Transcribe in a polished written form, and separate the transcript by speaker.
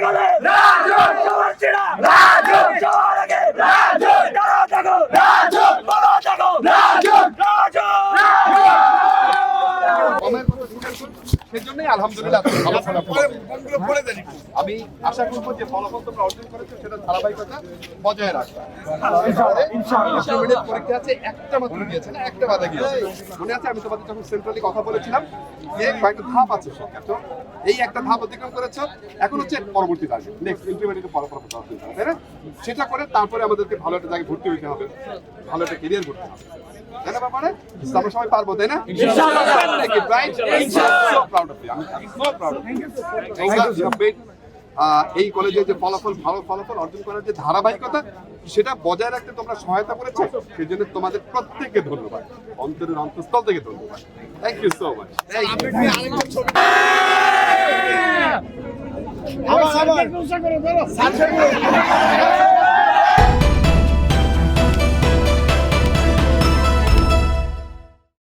Speaker 1: গলে সবার ছেড়া সবার আগে তারা থাকো বাবা থাকো
Speaker 2: সেজন্যই আলহামদুলিল্লাহ আমি আশা করবো যে ফলাফল তোমরা অর্জন করেছো সেটা ধারাবাহিকতা বজায় রাখবে। ইন্টারমিডিয়েট পরীক্ষা আছে, একটা মাত্র গিয়েছে না, একটা বাধা গিয়েছে মনে আছে? আমি তোমাদের যখন সেন্ট্রালি কথা বলেছিলাম যে কয়েকটা ধাপ আছে, তো এই একটা ধাপ অতিক্রম করেছো, এখন হচ্ছে পরবর্তী ধাপ নেক্সট ইন্টারমিডিয়েট ফলাফল তাই না? সেটা করে তারপরে আমাদেরকে ভালো একটা জায়গায় ভর্তি হতে হবে, ভালো একটা ক্যারিয়ার করতে হবে, তাই না? ব্যাপারে আমরা সবাই পারবো, তাই না? এই কলেজে যে ফলাফল, ভালো ফলাফল অর্জন করার যে ধারাবাহিকতা, সেটা বজায় রাখতে তোমরা সহায়তা করেছো, সেই জন্য তোমাদের প্রত্যেককে ধন্যবাদ, অন্তরের অন্তঃস্থল থেকে ধন্যবাদ। Thank you so much.